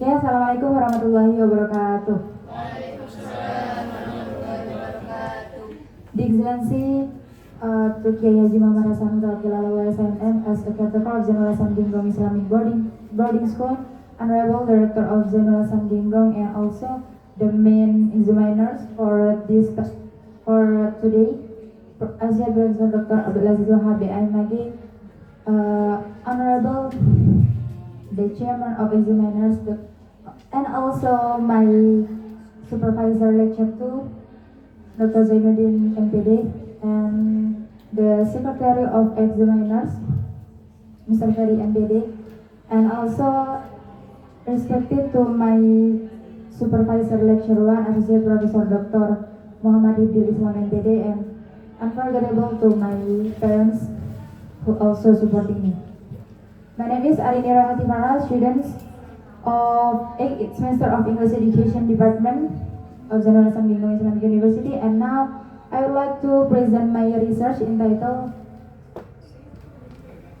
Oke, Assalamualaikum warahmatullahi wabarakatuh. The Excellency to Kiai Haji Muhammad Hasan Radhiyallahu SNM as the caretaker of Zainul Hasan Genggong Islamic Boarding School, Honorable Director of Zainul Hasan Genggong, and also the main examiners for today, Asia Professor Dr. Abdul Aziz Wahab BMG, Honorable the Chairman of Examiners, and also my Supervisor Lecture 2, Dr. Zainuddin MPD, and the Secretary of Examiners, Mr. Ferry MPD, and also respected to my Supervisor Lecture 1, Associate Professor Dr. Muhammad Ibdil Islam MPD, and unforgettable to my parents who also supporting me. My name is Arini Rahati Farah, students of 8th semester of English Education Department of Zainul Hasan Genggong Islamic University, and now I would like to present my research entitled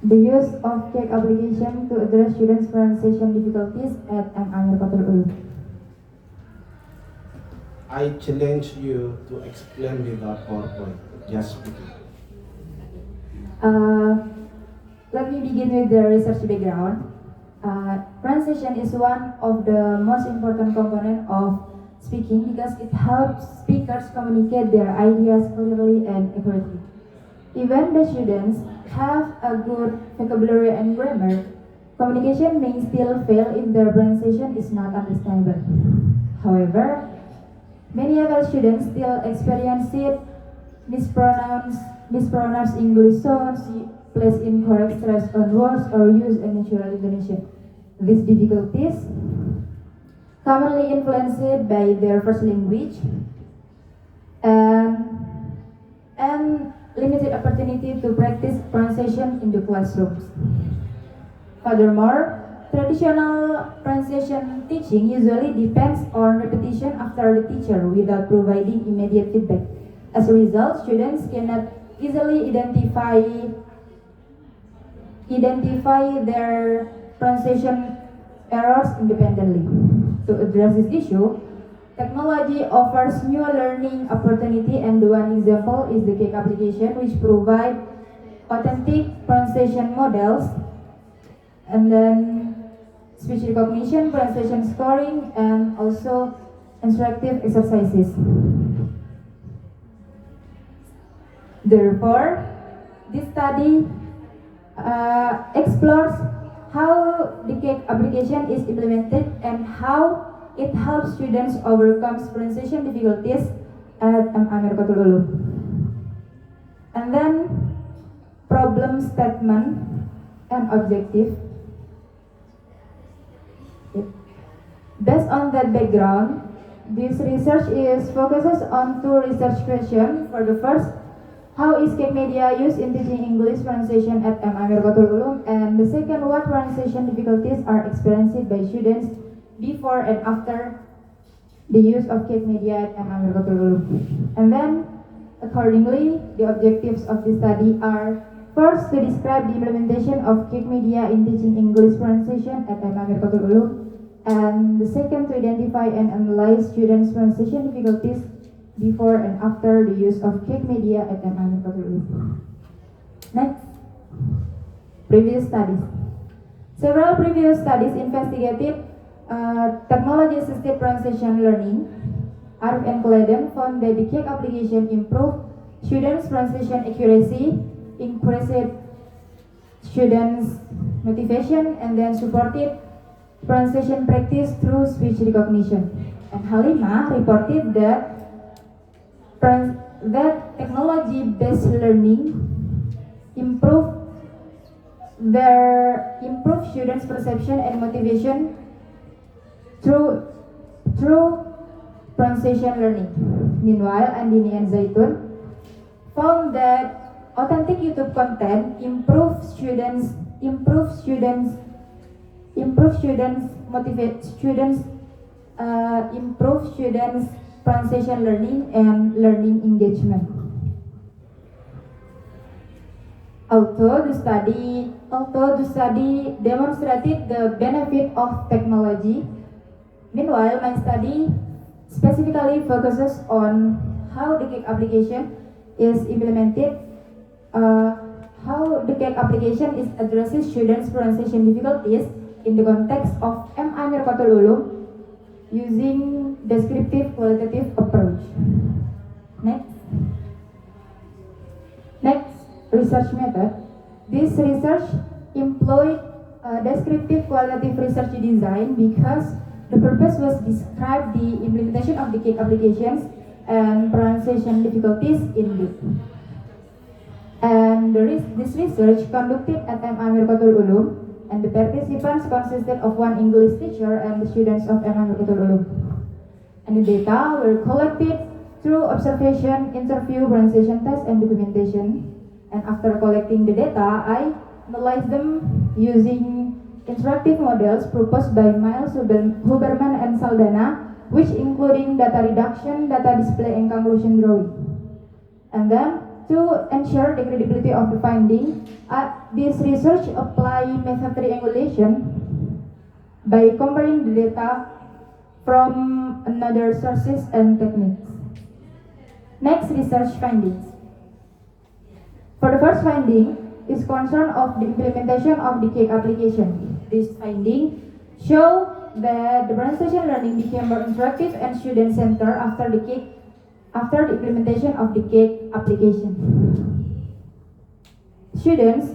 The Use of CAC Application to Address Students' Pronunciation Difficulties at M. Amir Qatul Ulu. I challenge you to explain without PowerPoint, just speaking. Let me begin with the research background. Pronunciation is one of the most important component of speaking because it helps speakers communicate their ideas clearly and accurately. Even the students have a good vocabulary and grammar, communication may still fail if their pronunciation is not understandable. However, many other students still experience it, mispronounce English sounds, place incorrect stress on words, or use unnatural intonation. These difficulties, commonly influenced by their first language and limited opportunity to practice pronunciation in the classrooms. Furthermore, traditional pronunciation teaching usually depends on repetition after the teacher without providing immediate feedback. As a result, students cannot easily identify their pronunciation errors independently. To address this issue, technology offers new learning opportunity, and one example is the CAC application, which provide authentic pronunciation models, and then speech recognition, pronunciation scoring, and also instructive exercises. Therefore, this study explores how the CAC application is implemented and how it helps students overcome pronunciation difficulties at M. Amir Qatul Ulu. And then problem statement and objective. Based on that background, this research focuses on two research questions. For the first, how is CAC media used in teaching English pronunciation at M. Amir Qatul Ulu? And the second, what pronunciation difficulties are experienced by students before and after the use of CAC media at M. Amir Qatul Ulu? And then, accordingly, the objectives of the study are: first, to describe the implementation of CAC media in teaching English pronunciation at M. Amir Qatul Ulu, and the second, to identify and analyze students' pronunciation difficulties before and after the use of CAC media at M. Amir Qatul Ulu. Next, previous studies. Several previous studies investigated technology-assisted pronunciation learning. Arif and Claydon found that the CAC application improved students' pronunciation accuracy, increased students' motivation, and then supported pronunciation practice through speech recognition. And Halimah reported that technology-based learning improve students' perception and motivation through pronunciation learning. Meanwhile, Andini and Zaitun found that authentic YouTube content improve students pronunciation learning and learning engagement. Although the study demonstrated the benefit of technology, Meanwhile, my study specifically focuses on how the cake application is implemented, how the cake application is addresses students' pronunciation difficulties in the context of MI Mirqatul Ulum using descriptive qualitative approach. Next research method. This research employed descriptive qualitative research design because the purpose was describe the implementation of the cake applications and pronunciation difficulties in it. And this research conducted at MI Mirqatul Ulum, and the participants consisted of one English teacher and the students of MI Mirqatul Ulum. And the data were collected through observation, interview, pronunciation test, and documentation. And after collecting the data, I analyzed them using interactive models proposed by Miles Huberman and Saldana, which including data reduction, data display, and conclusion drawing. And then, to ensure the credibility of the finding, this research apply method triangulation by comparing the data from another sources and techniques. Next research findings. For the first finding is concern of the implementation of the cake application. This finding show that the pronunciation learning became more interactive and student-centered after the implementation of the cake application. Students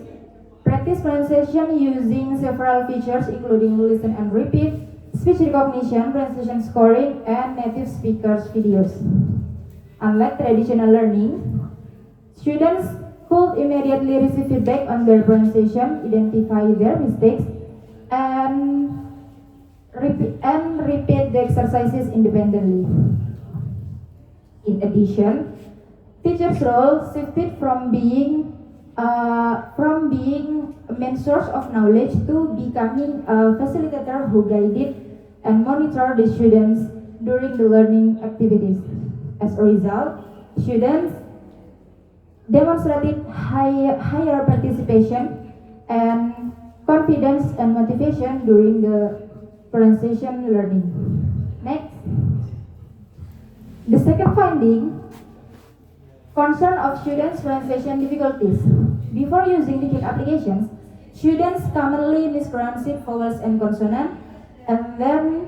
practice pronunciation using several features including listen and repeat, speech recognition, pronunciation scoring, and native speakers videos. Unlike traditional learning, students could immediately receive feedback on their pronunciation, identify their mistakes, and repeat the exercises independently. In addition, teachers' role shifted from being a main source of knowledge to becoming a facilitator who guided and monitored the students during the learning activities. As a result, students demonstrated higher participation and confidence and motivation during the pronunciation learning. Next. The second finding, concern of students' pronunciation difficulties. Before using the cake applications, students commonly mispronounce vowels and consonants, and then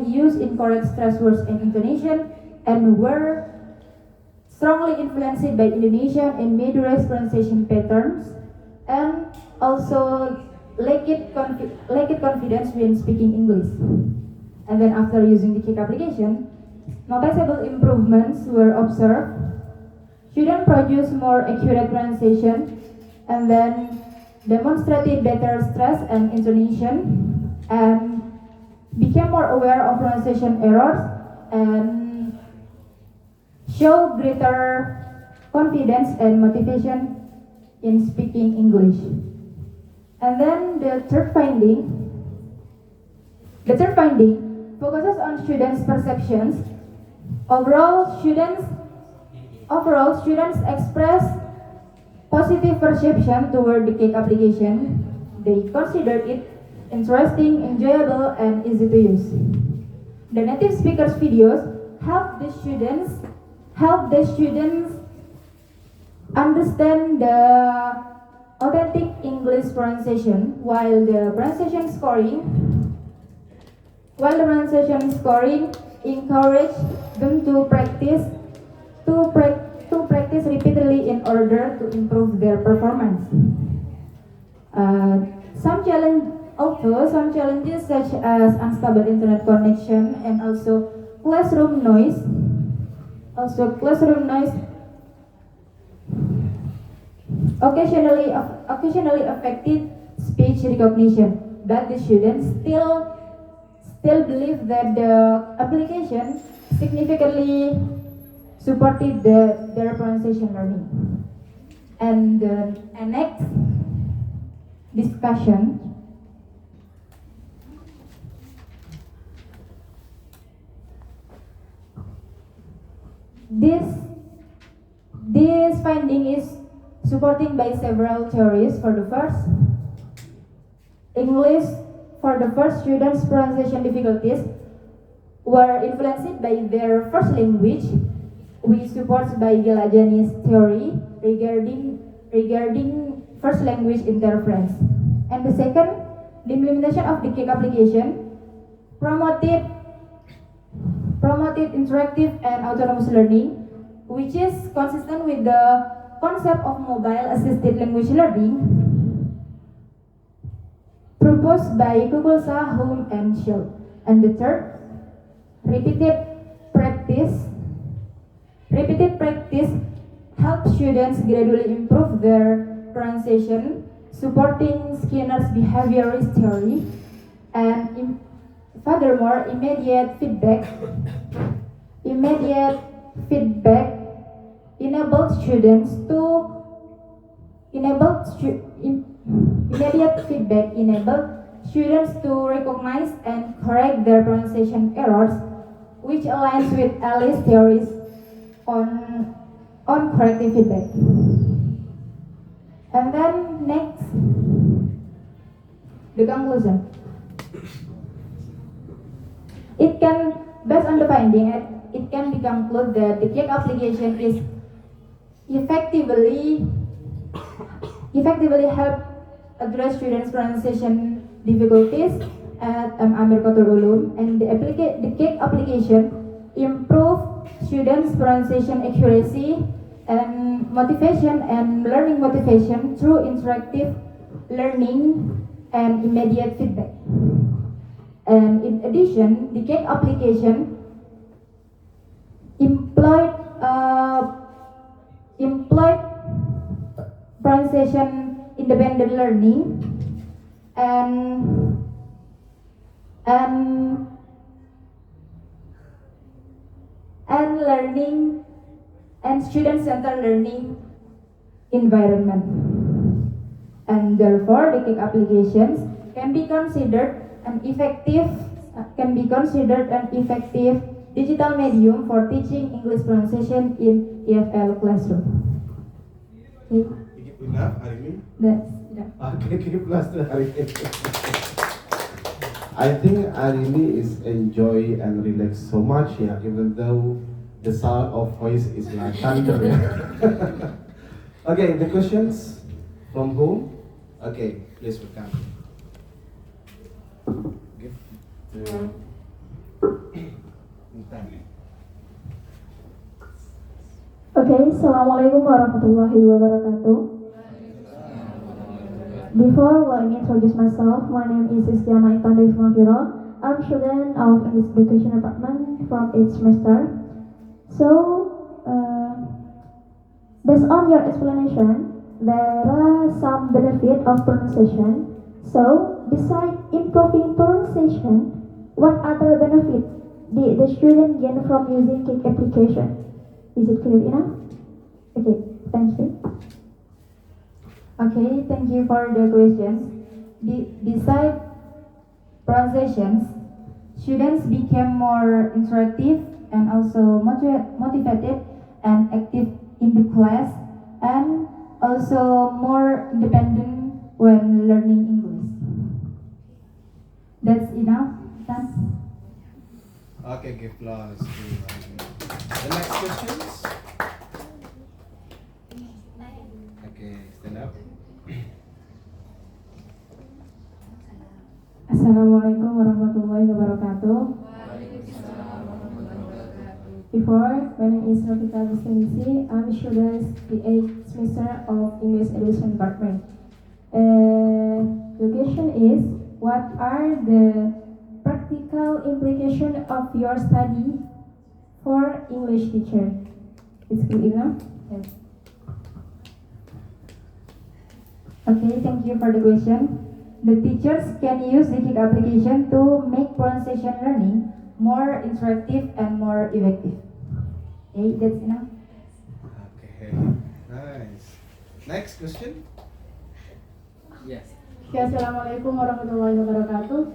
use incorrect stress words and intonation, and were strongly influenced by Indonesian and Madurese pronunciation patterns, and also lacked confidence when speaking English. And then after using the cake application, noticeable improvements were observed. Students produced more accurate pronunciation, and then demonstrated better stress and intonation, and became more aware of pronunciation errors, and show greater confidence and motivation in speaking English. And then the third finding focuses on students' perceptions. Overall, students express positive perception toward the cake application. They considered it interesting, enjoyable, and easy to use. The native speakers videos help the students understand the authentic English pronunciation, while the pronunciation scoring encourage them to practice repeatedly in order to improve their performance. Some challenges such as unstable internet connection and also classroom noise occasionally affected speech recognition, but the students still believe that the application significantly supported their pronunciation learning. And the next discussion, this finding is supported by several theories. For the first, English for the first, students' pronunciation difficulties were influenced by their first language, which supports by Galajani's theory regarding first language interference. And the second, the implementation of the CAKE application promoted interactive and autonomous learning, which is consistent with the concept of mobile assisted language learning proposed by Kukulsa, Home, and Schultz. And the third, repeated practice helps students gradually improve their pronunciation, supporting Skinner's behaviorist theory, and furthermore, immediate feedback enabled students to recognize and correct their pronunciation errors, which aligns with Alice's theories on corrective feedback. And then next, the conclusion. Based on the finding, it can be concluded that the CAKE application is effectively help address students' pronunciation difficulties at Amir Khairul Ulum, and the CAKE application improve students' pronunciation accuracy and motivation and learning motivation through interactive learning and immediate feedback. And in addition, the CAKE application employed pronunciation independent learning and learning and student-centered learning environment. And therefore, the CAKE applications can be considered an effective digital medium for teaching English pronunciation in EFL classroom. Okay. Enough, Arini? That's enough. Okay, keep plus to Arini. I think Arini is enjoy and relax so much here, even though the sound of voice is like thunder. Okay, the questions from whom? Okay, please welcome. Give to Intan. Okay, Assalamualaikum warahmatullahi wabarakatuh. Before let me introduce myself, my name is Istiana Intan Dewi Mafiro. I'm a student of English Education Department from 8th semester. So, based on your explanation, there are some benefits of pronunciation. So, besides improving pronunciation, what other benefits did the student gain from using CAKE application? Is it clear enough? Okay, thank you. Okay, thank you for the questions. Besides pronunciations, students became more interactive and also motivated and active in the class, and also more independent when learning English. That's enough, Tan? Okay, give applause to Arini. The next questions? Okay, stand up. Assalamualaikum warahmatullahi wabarakatuh. Before, my name is Novita Gustenisi. I'm a student the 8th semester of English Education Department. The question is, what are the practical implications of your study for English teacher? It's clear enough? Yes. Okay, thank you for the question. The teachers can use the CAKE application to make pronunciation learning more interactive and more effective. Okay, that's enough. Okay, nice. Next question? Yes. Ya, Assalamualaikum warahmatullahi wabarakatuh.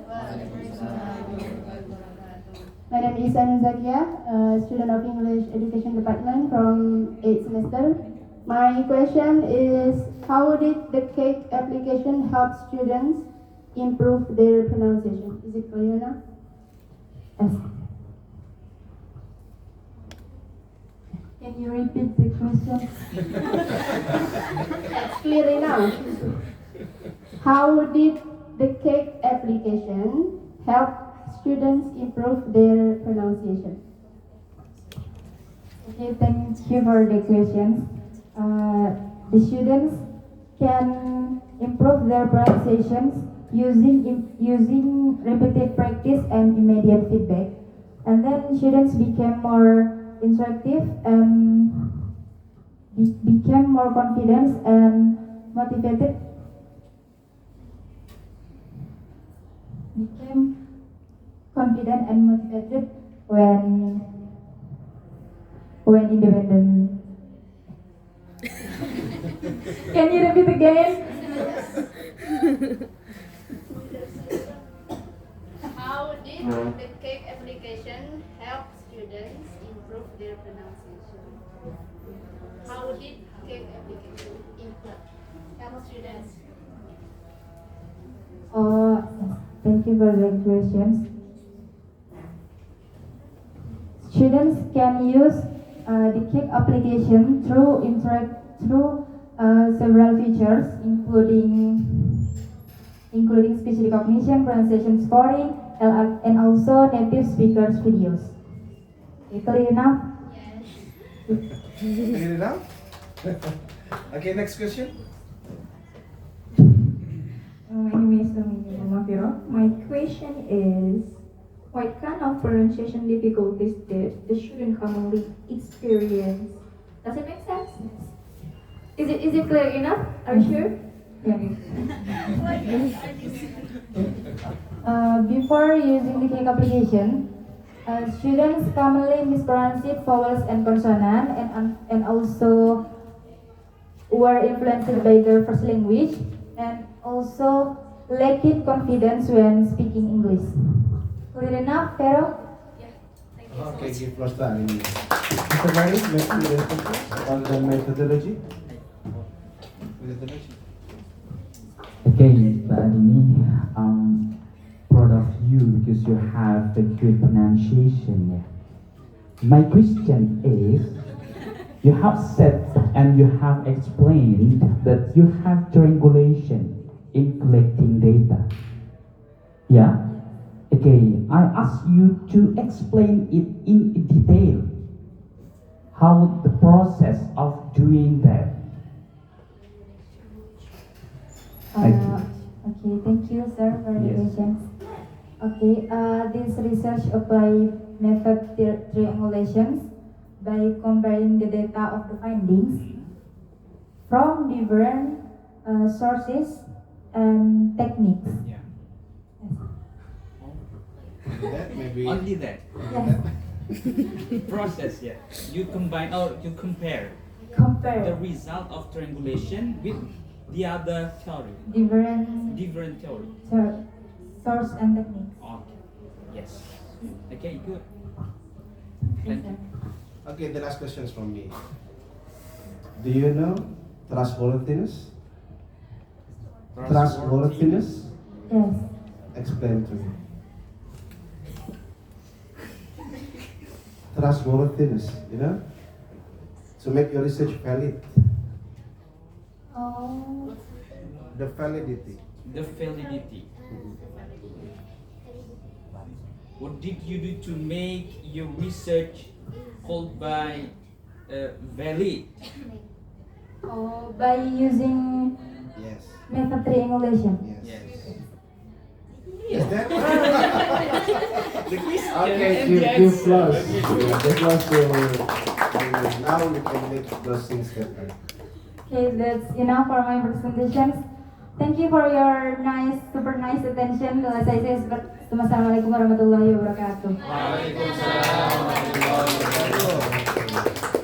My name is Anun Zakia, student of English Education Department from 8th semester. My question is, how did the CAKE application help students improve their pronunciation. Is it clear now? Yes. Can you repeat the question? It's clear enough. How did the cake application help students improve their pronunciation? Okay, thank you for the questions. The students can improve their pronunciations using repeated practice and immediate feedback. And then students became more interactive and became more confident and motivated. Became confident and motivated when independent. Can you repeat again? How did the cake application help students improve their pronunciation? How did cake application help students? Oh, thank you for the questions. Students can use the cake application through several features, including speech recognition, pronunciation scoring, and also native speakers videos. Okay, clear enough? Clear enough? Okay, next question. My name is Mama Vero. My question is, what kind of pronunciation difficulties did the student commonly experience? Does it make sense? Is it clear enough? Are you sure? Before using the cake application, students commonly mispronounce vowels and consonant, and also were influenced by their first language, and also lacking confidence when speaking English. Clear enough, Pero? Okay, give plus to Arini. Mr. Mary, may you respond on the methodology? Okay, Mbak Arini, proud of you because you have a good pronunciation. Yeah. My question is, you have said and you have explained that you have triangulation in collecting data. Yeah? Okay, I ask you to explain it in detail. How the process of doing that. Okay, thank you, sir, for the Yes. questions. Okay, this research apply method triangulations by comparing the data of the findings from different sources and techniques. Yeah. That maybe. Only that Yes, process, yeah. You combine or you compare the compare result of triangulation with the other theory, different different theory. source and techniques. Okay. Yes. Okay, good. Yes, Thank sir. you. Okay, the last question is from me. Do you know trustworthiness? Trustworthiness? Yes. Explain to me. Trustworthiness, you know? To make your research valid. Oh, The validity. The validity. What did you do to make your research called by valid? oh, by using Yes. method triangulation. Yes. Yes. Is that? The question Okay, and the give answer. plus. Okay. Give plus to Now we can make closing statement. Okay, that's enough for my presentations. Thank you for your super nice attention. Saya Assalamualaikum warahmatullahi wabarakatuh. Waalaikumsalam warahmatullahi wabarakatuh.